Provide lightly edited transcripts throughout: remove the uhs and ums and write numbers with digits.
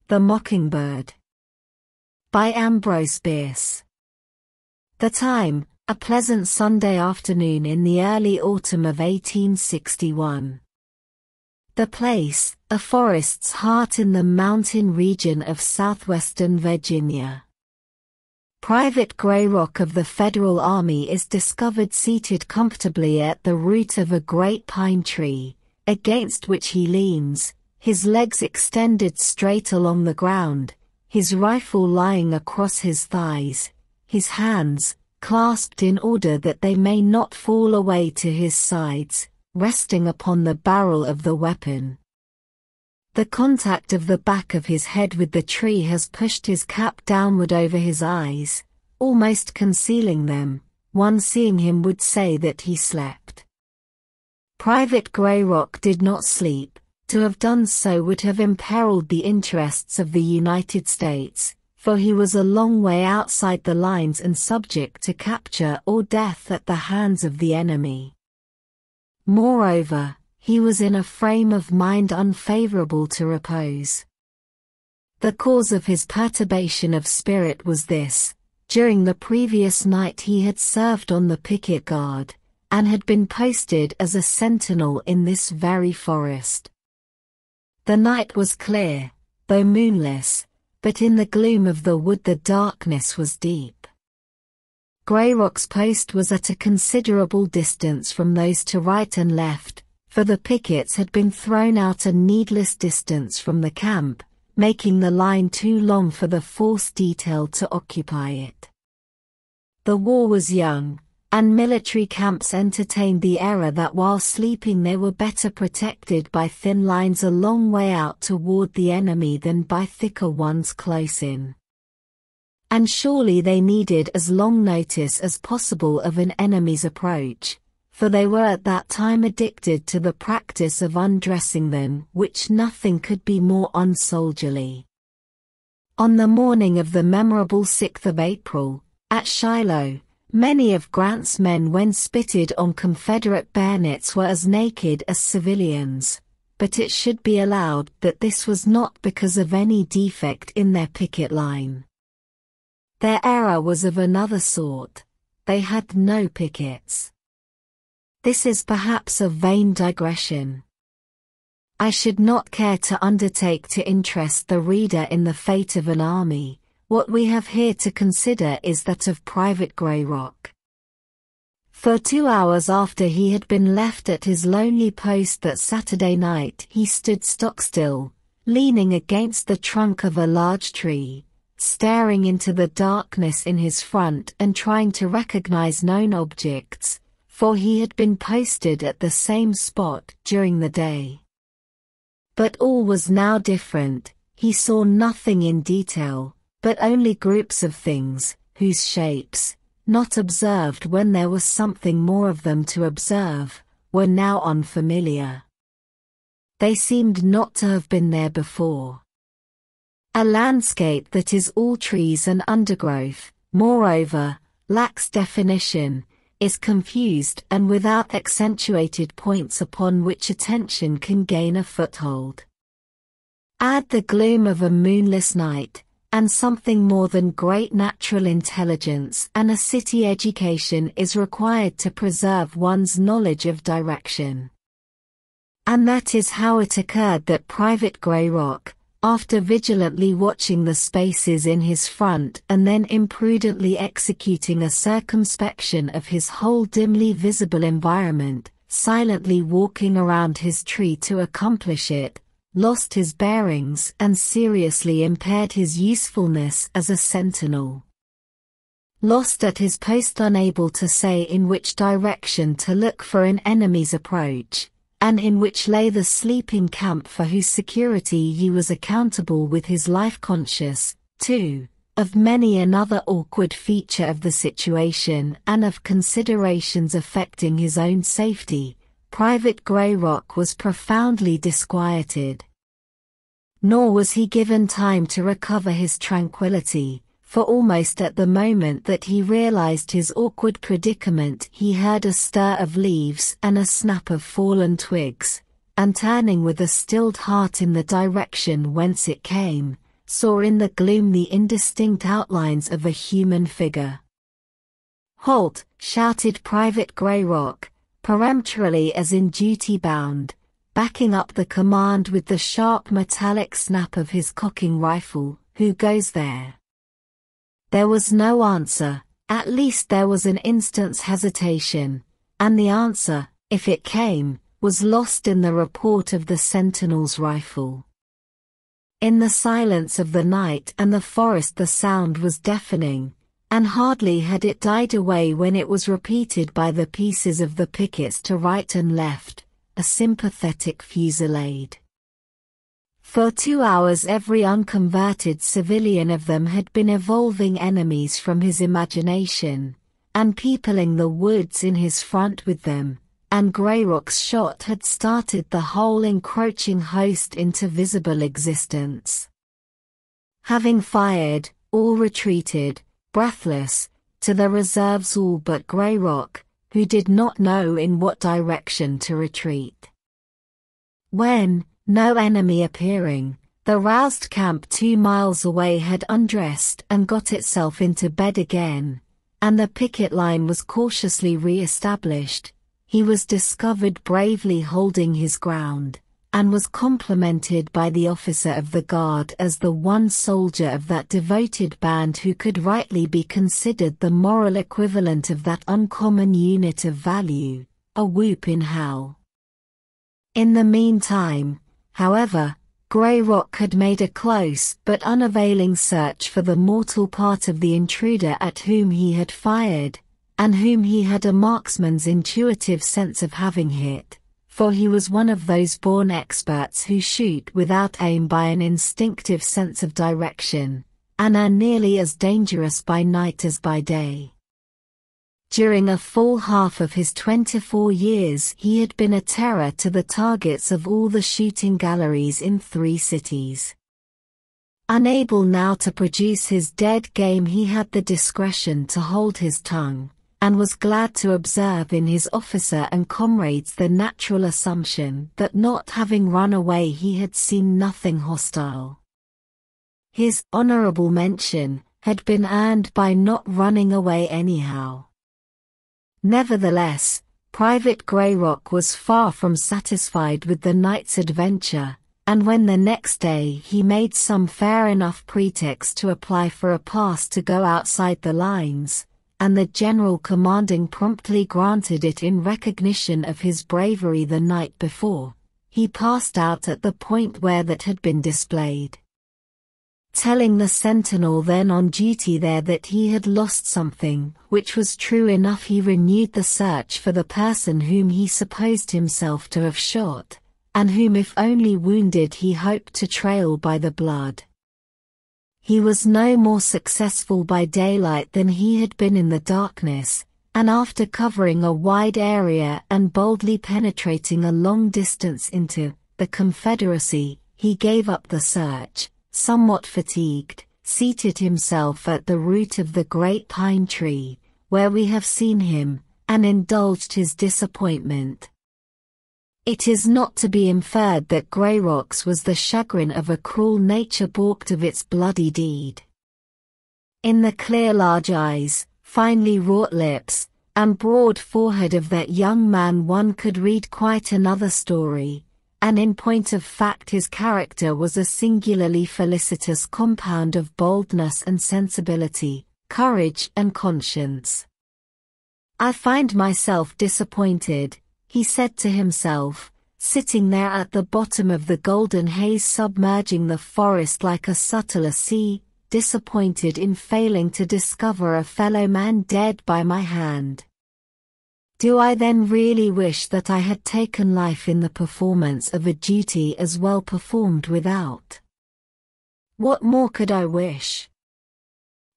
The Mockingbird by Ambrose Bierce. The time, a pleasant Sunday afternoon in the early autumn of 1861. The place, a forest's heart in the mountain region of southwestern Virginia. Private Grayrock of the Federal Army is discovered seated comfortably at the root of a great pine tree, against which he leans, his legs extended straight along the ground, his rifle lying across his thighs, his hands, clasped in order that they may not fall away to his sides, resting upon the barrel of the weapon. The contact of the back of his head with the tree has pushed his cap downward over his eyes, almost concealing them. One seeing him would say that he slept. Private Grayrock did not sleep. To have done so would have imperiled the interests of the United States, for he was a long way outside the lines and subject to capture or death at the hands of the enemy. Moreover, he was in a frame of mind unfavorable to repose. The cause of his perturbation of spirit was this: during the previous night he had served on the picket guard, and had been posted as a sentinel in this very forest. The night was clear, though moonless, but in the gloom of the wood the darkness was deep. Grayrock's post was at a considerable distance from those to right and left, for the pickets had been thrown out a needless distance from the camp, making the line too long for the force detailed to occupy it. The war was young, and military camps entertained the error that while sleeping they were better protected by thin lines a long way out toward the enemy than by thicker ones close in. And surely they needed as long notice as possible of an enemy's approach, for they were at that time addicted to the practice of undressing than which nothing could be more unsoldierly. On the morning of the memorable 6th of April, at Shiloh, many of Grant's men when spitted on Confederate bayonets were as naked as civilians, but it should be allowed that this was not because of any defect in their picket line. Their error was of another sort: they had no pickets. This is perhaps a vain digression. I should not care to undertake to interest the reader in the fate of an army. What we have here to consider is that of Private Grayrock. For 2 hours after he had been left at his lonely post that Saturday night, he stood stock-still, leaning against the trunk of a large tree, staring into the darkness in his front and trying to recognize known objects, for he had been posted at the same spot during the day. But all was now different. He saw nothing in detail, but only groups of things, whose shapes, not observed when there was something more of them to observe, were now unfamiliar. They seemed not to have been there before. A landscape that is all trees and undergrowth, moreover, lacks definition, is confused and without accentuated points upon which attention can gain a foothold. Add the gloom of a moonless night, and something more than great natural intelligence and a city education is required to preserve one's knowledge of direction. And that is how it occurred that Private Grayrock, after vigilantly watching the spaces in his front and then imprudently executing a circumspection of his whole dimly visible environment, silently walking around his tree to accomplish it, lost his bearings and seriously impaired his usefulness as a sentinel. Lost at his post, unable to say in which direction to look for an enemy's approach, and in which lay the sleeping camp for whose security he was accountable with his life, conscious, too, of many another awkward feature of the situation and of considerations affecting his own safety, Private Grayrock was profoundly disquieted. Nor was he given time to recover his tranquility, for almost at the moment that he realized his awkward predicament he heard a stir of leaves and a snap of fallen twigs, and turning with a stilled heart in the direction whence it came, saw in the gloom the indistinct outlines of a human figure. "Halt!" shouted Private Greyrock, peremptorily as in duty bound, backing up the command with the sharp metallic snap of his cocking rifle. "Who goes there?" There was no answer, at least there was an instant's hesitation, and the answer, if it came, was lost in the report of the sentinel's rifle. In the silence of the night and the forest the sound was deafening, and hardly had it died away when it was repeated by the pieces of the pickets to right and left, a sympathetic fusillade. For 2 hours every unconverted civilian of them had been evolving enemies from his imagination, and peopling the woods in his front with them, and Greyrock's shot had started the whole encroaching host into visible existence. Having fired, all retreated, breathless, to the reserves, all but Greyrock, who did not know in what direction to retreat. When, no enemy appearing, the roused camp 2 miles away had undressed and got itself into bed again, and the picket line was cautiously re-established, he was discovered bravely holding his ground, and was complimented by the officer of the guard as the one soldier of that devoted band who could rightly be considered the moral equivalent of that uncommon unit of value, a whoop in hell. In the meantime, however, Greyrock had made a close but unavailing search for the mortal part of the intruder at whom he had fired, and whom he had a marksman's intuitive sense of having hit, for he was one of those born experts who shoot without aim by an instinctive sense of direction, and are nearly as dangerous by night as by day. During a full half of his 24 years he had been a terror to the targets of all the shooting galleries in 3 cities. Unable now to produce his dead game, he had the discretion to hold his tongue, and was glad to observe in his officer and comrades the natural assumption that not having run away he had seen nothing hostile. His honorable mention had been earned by not running away anyhow. Nevertheless, Private Greyrock was far from satisfied with the night's adventure, and when the next day he made some fair enough pretext to apply for a pass to go outside the lines, and the general commanding promptly granted it in recognition of his bravery the night before, he passed out at the point where that had been displayed. Telling the sentinel then on duty there that he had lost something, which was true enough, he renewed the search for the person whom he supposed himself to have shot, and whom if only wounded he hoped to trail by the blood. He was no more successful by daylight than he had been in the darkness, and after covering a wide area and boldly penetrating a long distance into the Confederacy, he gave up the search, somewhat fatigued, seated himself at the root of the great pine tree, where we have seen him, and indulged his disappointment. It is not to be inferred that Greyrock's was the chagrin of a cruel nature balked of its bloody deed. In the clear large eyes, finely wrought lips, and broad forehead of that young man one could read quite another story, and in point of fact his character was a singularly felicitous compound of boldness and sensibility, courage and conscience. "I find myself disappointed," he said to himself, sitting there at the bottom of the golden haze submerging the forest like a subtler sea, disappointed in failing to discover a fellow man dead by my hand. Do I then really wish that I had taken life in the performance of a duty as well performed without? What more could I wish?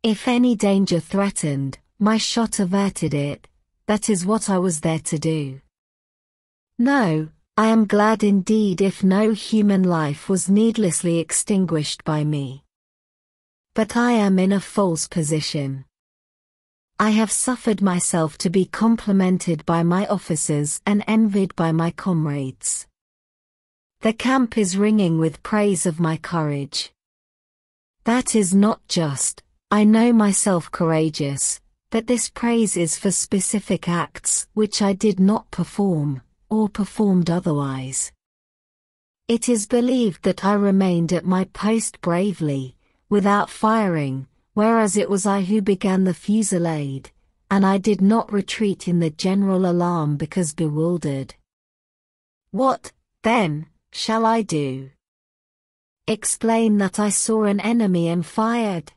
If any danger threatened, my shot averted it. That is what I was there to do. No, I am glad indeed if no human life was needlessly extinguished by me. But I am in a false position. I have suffered myself to be complimented by my officers and envied by my comrades. The camp is ringing with praise of my courage. That is not just, I know myself courageous, but this praise is for specific acts which I did not perform, or performed otherwise. It is believed that I remained at my post bravely, without firing, whereas it was I who began the fusillade, and I did not retreat in the general alarm because bewildered. What, then, shall I do? Explain that I saw an enemy and fired?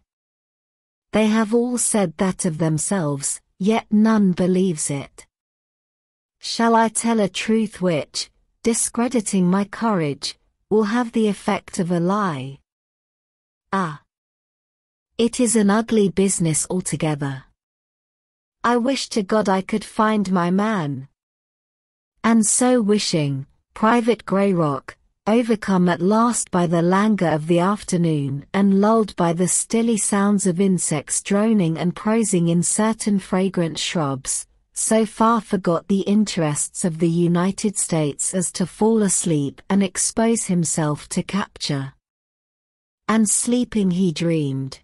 They have all said that of themselves, yet none believes it. Shall I tell a truth which, discrediting my courage, will have the effect of a lie? Ah! It is an ugly business altogether. I wish to God I could find my man. And so wishing, Private Greyrock, overcome at last by the languor of the afternoon and lulled by the stilly sounds of insects droning and prosing in certain fragrant shrubs, so far forgot the interests of the United States as to fall asleep and expose himself to capture. And sleeping he dreamed.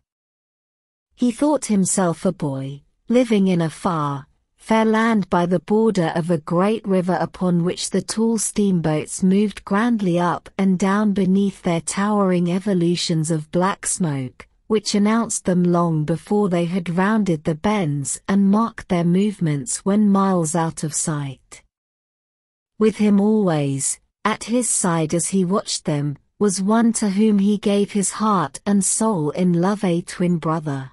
He thought himself a boy, living in a far, fair land by the border of a great river upon which the tall steamboats moved grandly up and down beneath their towering evolutions of black smoke, which announced them long before they had rounded the bends and marked their movements when miles out of sight. With him always, at his side as he watched them, was one to whom he gave his heart and soul in love, a twin brother.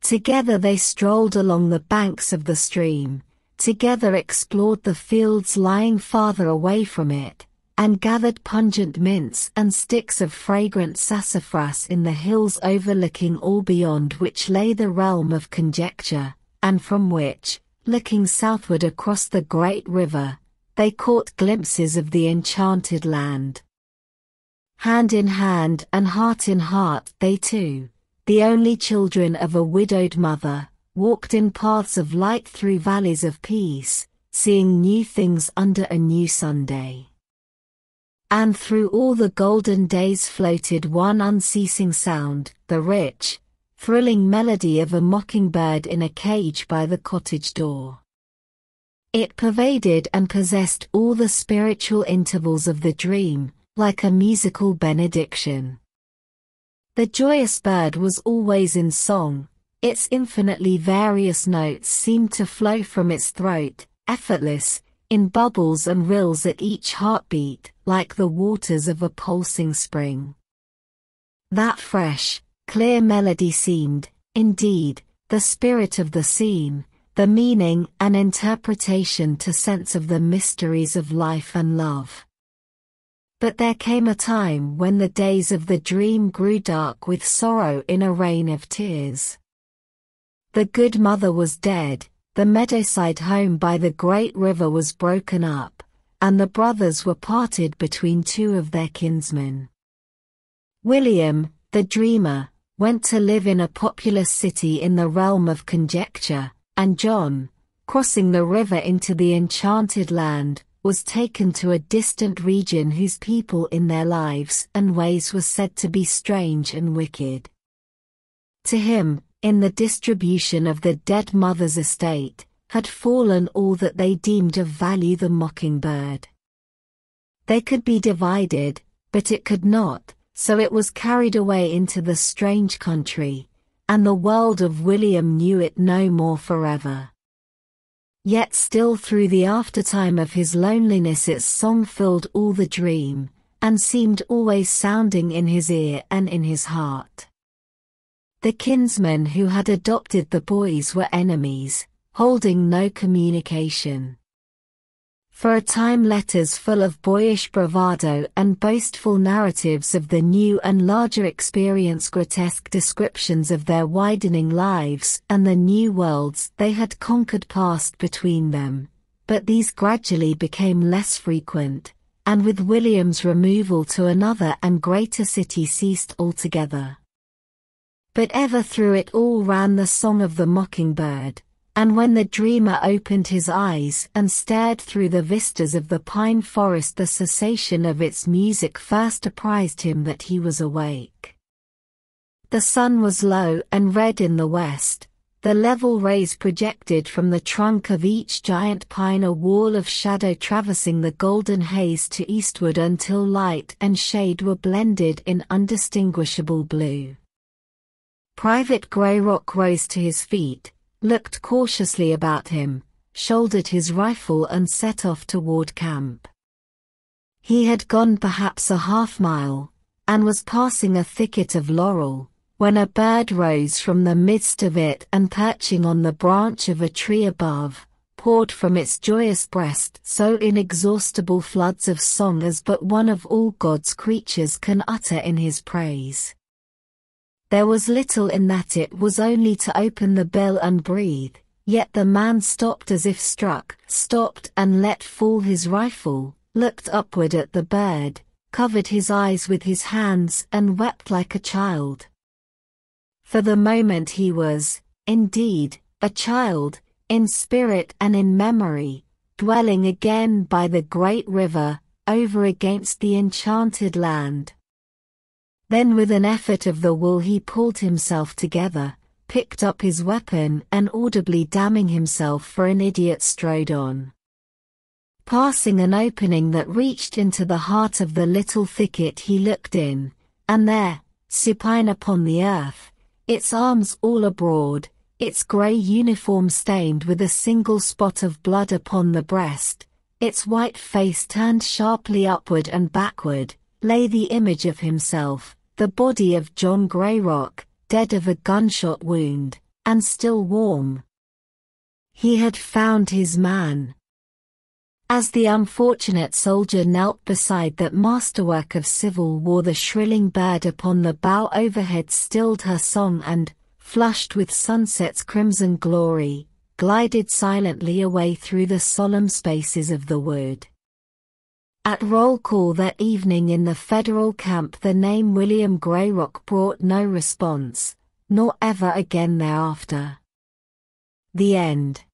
Together they strolled along the banks of the stream, together explored the fields lying farther away from it, and gathered pungent mints and sticks of fragrant sassafras in the hills overlooking all beyond which lay the realm of conjecture, and from which, looking southward across the great river, they caught glimpses of the enchanted land. Hand in hand and heart in heart they two, the only children of a widowed mother, walked in paths of light through valleys of peace, seeing new things under a new Sunday. And through all the golden days floated one unceasing sound, the rich, thrilling melody of a mockingbird in a cage by the cottage door. It pervaded and possessed all the spiritual intervals of the dream, like a musical benediction. The joyous bird was always in song, its infinitely various notes seemed to flow from its throat, effortless, in bubbles and rills at each heartbeat, like the waters of a pulsing spring. That fresh, clear melody seemed, indeed, the spirit of the scene, the meaning and interpretation to sense of the mysteries of life and love. But there came a time when the days of the dream grew dark with sorrow in a rain of tears. The good mother was dead, the meadowside home by the great river was broken up, and the brothers were parted between two of their kinsmen. William, the dreamer, went to live in a populous city in the realm of conjecture, and John, crossing the river into the enchanted land, was taken to a distant region whose people in their lives and ways was said to be strange and wicked. To him, in the distribution of the dead mother's estate, had fallen all that they deemed of value, the mockingbird. They could be divided, but it could not, so it was carried away into the strange country, and the world of William knew it no more forever. Yet still through the aftertime of his loneliness its song filled all the dream, and seemed always sounding in his ear and in his heart. The kinsmen who had adopted the boys were enemies, holding no communication. For a time letters full of boyish bravado and boastful narratives of the new and larger experience, grotesque descriptions of their widening lives and the new worlds they had conquered passed between them, but these gradually became less frequent, and with William's removal to another and greater city ceased altogether. But ever through it all ran the song of the mockingbird, and when the dreamer opened his eyes and stared through the vistas of the pine forest, the cessation of its music first apprised him that he was awake. The sun was low and red in the west. The level rays projected from the trunk of each giant pine, a wall of shadow traversing the golden haze to eastward until light and shade were blended in undistinguishable blue. Private Greyrock rose to his feet, looked cautiously about him, shouldered his rifle and set off toward camp. He had gone perhaps a half-mile, and was passing a thicket of laurel, when a bird rose from the midst of it and perching on the branch of a tree above, poured from its joyous breast so inexhaustible floods of song as but one of all God's creatures can utter in his praise. There was little in that it was only to open the bill and breathe, yet the man stopped as if struck, stopped and let fall his rifle, looked upward at the bird, covered his eyes with his hands and wept like a child. For the moment he was, indeed, a child, in spirit and in memory, dwelling again by the great river, over against the enchanted land. Then with an effort of the will he pulled himself together, picked up his weapon and audibly damning himself for an idiot strode on. Passing an opening that reached into the heart of the little thicket he looked in, and there, supine upon the earth, its arms all abroad, its grey uniform stained with a single spot of blood upon the breast, its white face turned sharply upward and backward, lay the image of himself, the body of John Greyrock, dead of a gunshot wound, and still warm. He had found his man. As the unfortunate soldier knelt beside that masterwork of civil war, the shrilling bird upon the bough overhead stilled her song and, flushed with sunset's crimson glory, glided silently away through the solemn spaces of the wood. At roll call that evening in the Federal camp the name William Greyrock brought no response, nor ever again thereafter. The end.